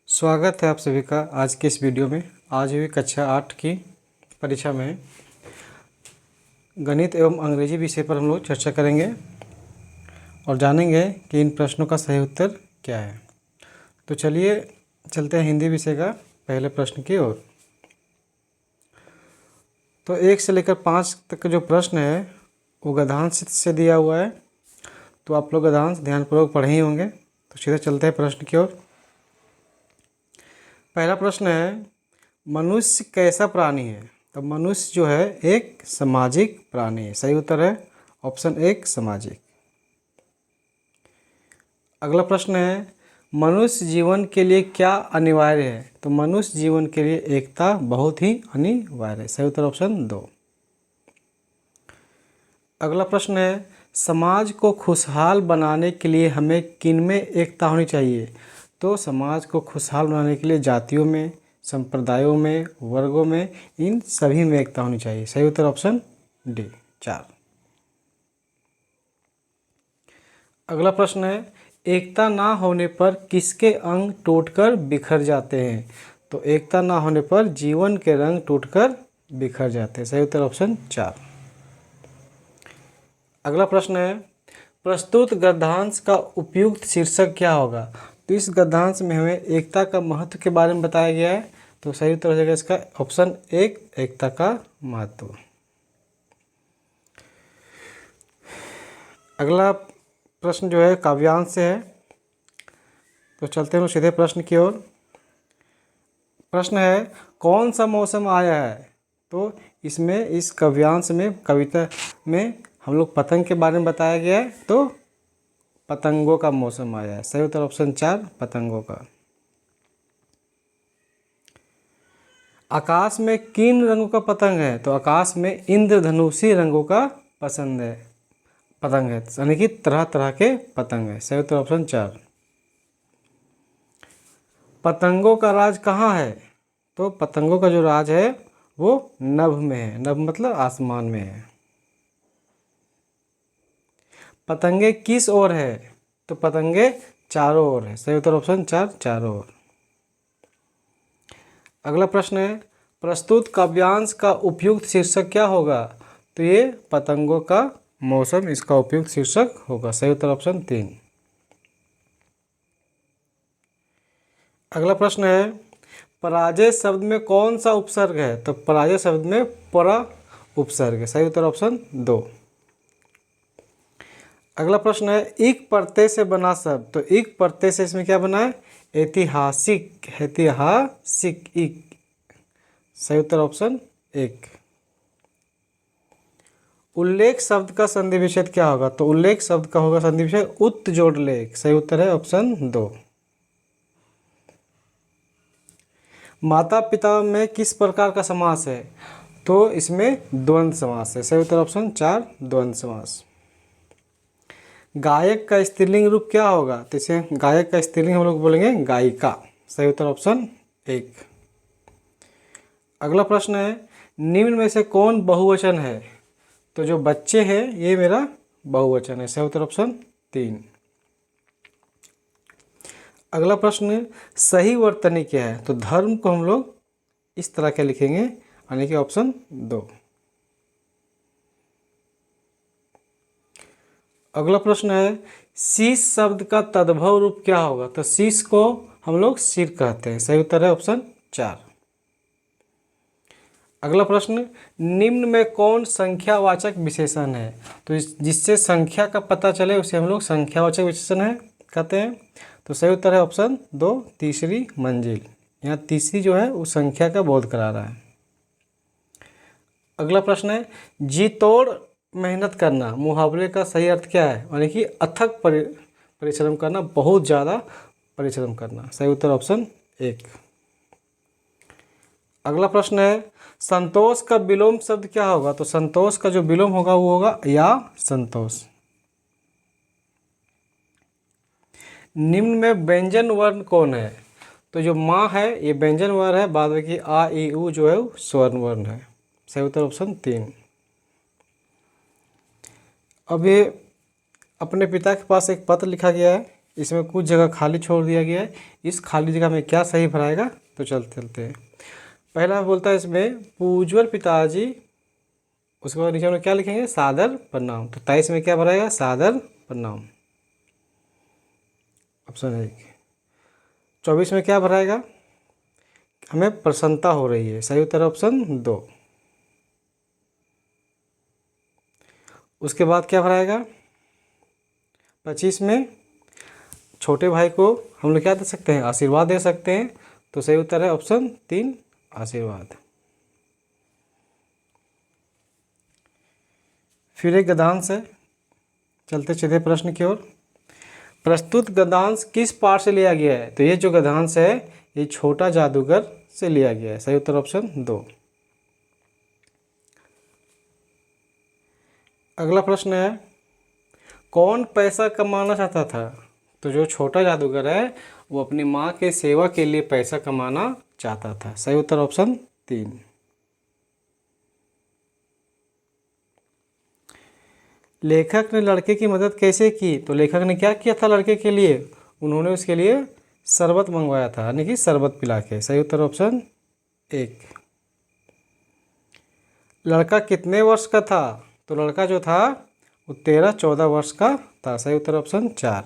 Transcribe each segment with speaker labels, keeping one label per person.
Speaker 1: स्वागत है आप सभी का आज के इस वीडियो में। आज हुई कक्षा 8 की परीक्षा में गणित एवं अंग्रेजी विषय पर हम लोग चर्चा करेंगे और जानेंगे कि इन प्रश्नों का सही उत्तर क्या है। तो चलिए चलते हैं हिंदी विषय का पहले प्रश्न की ओर। तो 1 से लेकर 5 तक का जो प्रश्न है वो गद्यांश से दिया हुआ है, तो आप लोग गद्यांश ध्यानपूर्वक पढ़े ही होंगे। तो सीधे चलते हैं प्रश्न की ओर। पहला प्रश्न है, मनुष्य कैसा प्राणी है? तो मनुष्य जो है एक सामाजिक प्राणी है। सही उत्तर है ऑप्शन 1 सामाजिक। अगला प्रश्न है, मनुष्य जीवन के लिए क्या अनिवार्य है? तो मनुष्य जीवन के लिए एकता बहुत ही अनिवार्य है। सही उत्तर ऑप्शन 2। अगला प्रश्न है, समाज को खुशहाल बनाने के लिए हमें किनमें एकता होनी चाहिए? तो समाज को खुशहाल बनाने के लिए जातियों में, संप्रदायों में, वर्गों में, इन सभी में एकता होनी चाहिए। सही उत्तर ऑप्शन डी 4। अगला प्रश्न है, एकता ना होने पर किसके अंग टूटकर बिखर जाते हैं? तो एकता ना होने पर जीवन के रंग टूटकर बिखर जाते हैं। सही उत्तर ऑप्शन 4। अगला प्रश्न है, प्रस्तुत गद्यांश का उपयुक्त शीर्षक क्या होगा? तो इस गद्यांश में हमें एकता का महत्व के बारे में बताया गया है, तो सही उत्तर हो जाएगा इसका ऑप्शन 1 एकता का महत्व। अगला प्रश्न जो है काव्यांश से है, तो चलते हैं सीधे प्रश्न की ओर। प्रश्न है, कौन सा मौसम आया है? तो इसमें इस काव्यांश में कविता में हम लोग पतंग के बारे में बताया गया है, तो पतंगों का मौसम आया है। सही उत्तर ऑप्शन 4 पतंगों का। आकाश में किन रंगों का पतंग है? तो आकाश में इंद्रधनुषी रंगों का पतंग है, यानी कि तरह तरह के पतंग है। सही उत्तर ऑप्शन 4। पतंगों का राज कहाँ है? तो पतंगों का जो राज है वो नभ में है। नभ मतलब आसमान में है। पतंगे किस ओर है? तो पतंगे चारों ओर है। सही उत्तर ऑप्शन 4 चारों ओर। अगला प्रश्न है, प्रस्तुत काव्यांश का उपयुक्त शीर्षक क्या होगा? तो ये पतंगों का मौसम इसका उपयुक्त शीर्षक होगा। सही उत्तर ऑप्शन 3। अगला प्रश्न है, पराजय शब्द में कौन सा उपसर्ग है? तो पराजय शब्द में परा उपसर्ग है। सही उत्तर ऑप्शन 2। अगला प्रश्न है, इक प्रत्यय से बना शब्द। तो इक प्रत्यय से इसमें क्या बना है? ऐतिहासिक। ऐतिहासिक इक। सही उत्तर ऑप्शन 1। उल्लेख शब्द का संधि विच्छेद क्या होगा? तो उल्लेख शब्द का होगा संधि विच्छेद उत जोड़ लेख। सही उत्तर है ऑप्शन 2। माता पिता में किस प्रकार का समास है? तो इसमें द्वंद्व समास है। सही उत्तर ऑप्शन 4 द्वंद्व समास। गायक का स्त्रीलिंग रूप क्या होगा? तो इसे गायक का स्त्रीलिंग हम लोग बोलेंगे गायिका। सही उत्तर ऑप्शन 1। अगला प्रश्न है, निम्न में से कौन बहुवचन है? तो जो बच्चे हैं ये मेरा बहुवचन है। सही उत्तर ऑप्शन 3। अगला प्रश्न, सही वर्तनी क्या है? तो धर्म को हम लोग इस तरह के लिखेंगे, यानी कि ऑप्शन 2। अगला प्रश्न है, शीश शब्द का तद्भव रूप क्या होगा? तो शीश को हम लोग सिर कहते हैं। सही उत्तर है ऑप्शन 4। अगला प्रश्न, निम्न में कौन संख्यावाचक विशेषण है? तो जिससे संख्या का पता चले उसे हम लोग संख्यावाचक विशेषण है कहते हैं। तो सही उत्तर है ऑप्शन 2 तीसरी मंजिल। यहाँ तीसरी जो है वो संख्या का बोध करा रहा है। अगला प्रश्न है, जी तोड़ मेहनत करना मुहावरे का सही अर्थ क्या है? यानी कि अथक परिश्रम करना, बहुत ज़्यादा परिश्रम करना। सही उत्तर ऑप्शन 1। अगला प्रश्न है, संतोष का विलोम शब्द क्या होगा? तो संतोष का जो विलोम होगा वो होगा या संतोष। निम्न में व्यंजन वर्ण कौन है? तो जो माँ है ये व्यंजन वर्ण है, बाद में आ ई उ जो है स्वर्ण वर्ण है। सही उत्तर ऑप्शन 3। अब ये अपने पिता के पास एक पत्र लिखा गया है इसमें कुछ जगह खाली छोड़ दिया गया है। इस खाली जगह में क्या सही भराएगा, तो चलते चलते हैं। पहला बोलता है इसमें पूज्वल पिताजी, उसके बाद नीचे में क्या लिखेंगे, सादर प्रणाम। तो 23 में क्या भराएगा, सादर प्रणाम, ऑप्शन 1। 24 में क्या भराएगा, हमें प्रसन्नता हो रही है, सही उत्तर ऑप्शन 2। उसके बाद क्या भराएगा, 25 में छोटे भाई को हम लोग क्या दे सकते हैं, आशीर्वाद दे सकते हैं। तो सही उत्तर है ऑप्शन 3, आशीर्वाद। फिर एक गद्यांश है, चलते सीधे प्रश्न की ओर। प्रस्तुत गद्यांश किस पाठ से लिया गया है, तो ये जो गद्यांश है ये छोटा जादूगर से लिया गया है, सही उत्तर ऑप्शन 2। अगला प्रश्न है, कौन पैसा कमाना चाहता था, तो जो छोटा जादूगर है वो अपनी माँ के सेवा के लिए पैसा कमाना चाहता था, सही उत्तर ऑप्शन 3। लेखक ने लड़के की मदद कैसे की, तो लेखक ने क्या किया था लड़के के लिए, उन्होंने उसके लिए शरबत मंगवाया था, यानी कि शरबत पिला के, सही उत्तर ऑप्शन 1। लड़का कितने वर्ष का था, तो लड़का जो था वो 13-14 वर्ष का था, सही उत्तर ऑप्शन 4।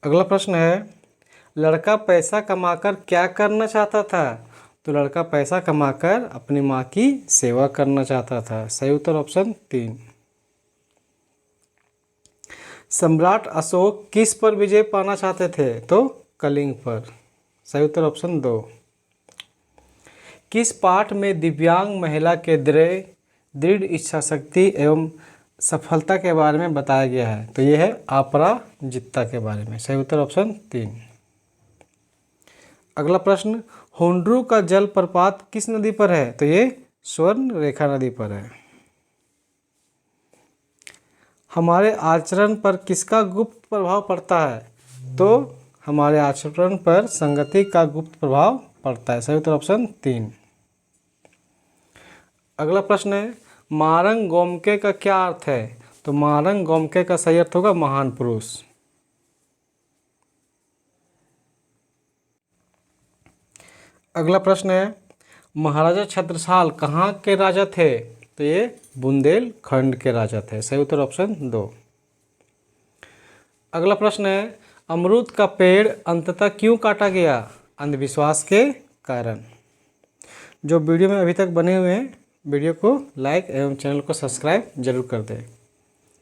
Speaker 1: अगला प्रश्न है, लड़का पैसा कमाकर क्या करना चाहता था, तो लड़का पैसा कमाकर अपनी माँ की सेवा करना चाहता था, सही उत्तर ऑप्शन 3। सम्राट अशोक किस पर विजय पाना चाहते थे, तो कलिंग पर, सही उत्तर ऑप्शन 2। किस पाठ में दिव्यांग महिला के दृढ़ इच्छा शक्ति एवं सफलता के बारे में बताया गया है, तो ये है अपराजिता के बारे में, सही उत्तर ऑप्शन 3। अगला प्रश्न, हुंड्रू का जलप्रपात किस नदी पर है, तो ये स्वर्ण रेखा नदी पर है। हमारे आचरण पर किसका गुप्त प्रभाव पड़ता है, तो हमारे आचरण पर संगति का गुप्त प्रभाव पड़ता है, सही उत्तर ऑप्शन 3। अगला प्रश्न है, मारंग गोमके का क्या अर्थ है, तो मारंग गोमके का सही अर्थ होगा महान पुरुष। अगला प्रश्न है, महाराजा छत्रसाल कहाँ के राजा थे, तो ये बुंदेलखंड के राजा थे, सही उत्तर ऑप्शन 2। अगला प्रश्न है, अमरूद का पेड़ अंततः क्यों काटा गया, अंधविश्वास के कारण। जो वीडियो में अभी तक बने हुए हैं, वीडियो को लाइक एवं चैनल को सब्सक्राइब जरूर कर दें,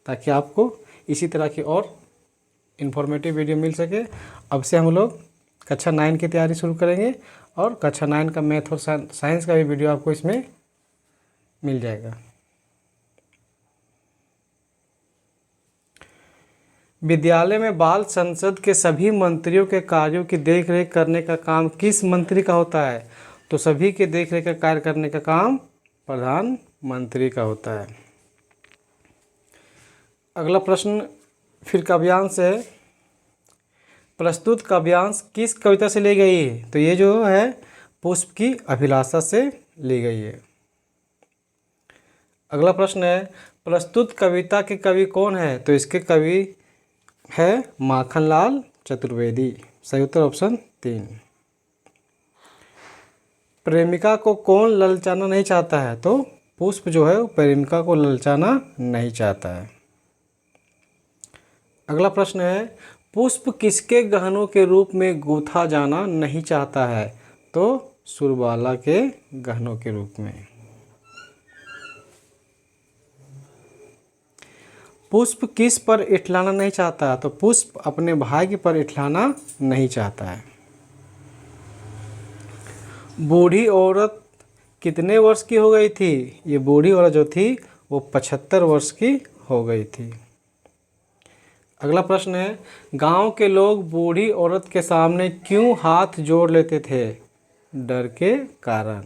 Speaker 1: ताकि आपको इसी तरह की और इन्फॉर्मेटिव वीडियो मिल सके। अब से हम लोग कक्षा 9 की तैयारी शुरू करेंगे, और कक्षा 9 का मैथ और साइंस का भी वीडियो आपको इसमें मिल जाएगा। विद्यालय में बाल संसद के सभी मंत्रियों के कार्यों की देखरेख करने का काम किस मंत्री का होता है, तो सभी के देखरेख का कार्य करने का काम प्रधानमंत्री का होता है। अगला प्रश्न फिर काव्यांश है, प्रस्तुत काव्यांश किस कविता से ली गई है, तो ये जो है पुष्प की अभिलाषा से ली गई है। अगला प्रश्न है, प्रस्तुत कविता के कवि कौन है, तो इसके कवि है माखनलाल चतुर्वेदी, सही उत्तर ऑप्शन 3। प्रेमिका को कौन ललचाना नहीं चाहता है, तो पुष्प जो है वो प्रेमिका को ललचाना नहीं चाहता है। अगला प्रश्न है, पुष्प किसके गहनों के रूप में गूंथा जाना नहीं चाहता है, तो सुरबाला के गहनों के रूप में। पुष्प किस पर इठलाना नहीं चाहता है, तो पुष्प अपने भाग्य पर इठलाना नहीं चाहता है। बूढ़ी औरत कितने वर्ष की हो गई थी, ये बूढ़ी औरत जो थी वो 75 वर्ष की हो गई थी। अगला प्रश्न है, गांव के लोग बूढ़ी औरत के सामने क्यों हाथ जोड़ लेते थे, डर के कारण,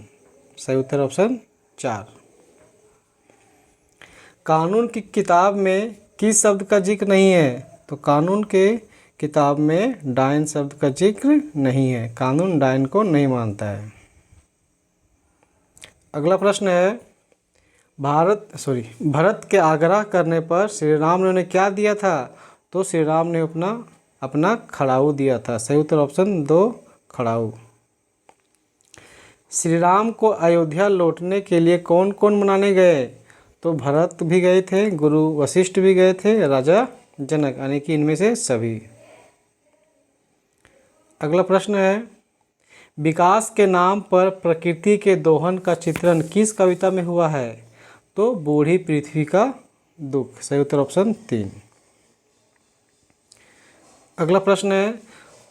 Speaker 1: सही उत्तर ऑप्शन 4। कानून की किताब में किस शब्द का जिक्र नहीं है, तो कानून के किताब में डायन शब्द का जिक्र नहीं है। कानून डायन को नहीं मानता है। अगला प्रश्न है, भरत के आग्रह करने पर श्री राम ने उन्हें क्या दिया था? तो श्री राम ने अपना खड़ाऊ दिया था। सही उत्तर ऑप्शन 2 खड़ाऊ। श्री राम को अयोध्या लौटने के लिए कौन कौन मनाने गए? तो भरत भी गए थे, गुरु वशिष्ठ भी गए थे, राजा जनक, यानी कि इनमें से सभी। अगला प्रश्न है, विकास के नाम पर प्रकृति के दोहन का चित्रण किस कविता में हुआ है? तो बूढ़ी पृथ्वी का दुख। सही उत्तर ऑप्शन 3। अगला प्रश्न है,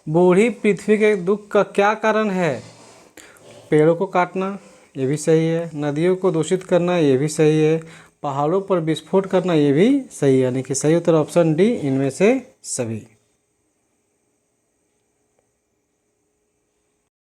Speaker 1: बूढ़ी पृथ्वी के दुख का क्या कारण है? पेड़ों को काटना, ये भी सही है। नदियों को दूषित करना, ये भी सही है। पहाड़ों पर विस्फोट करना, ये भी सही है। यानी कि सही उत्तर ऑप्शन डी, इनमें से सभी।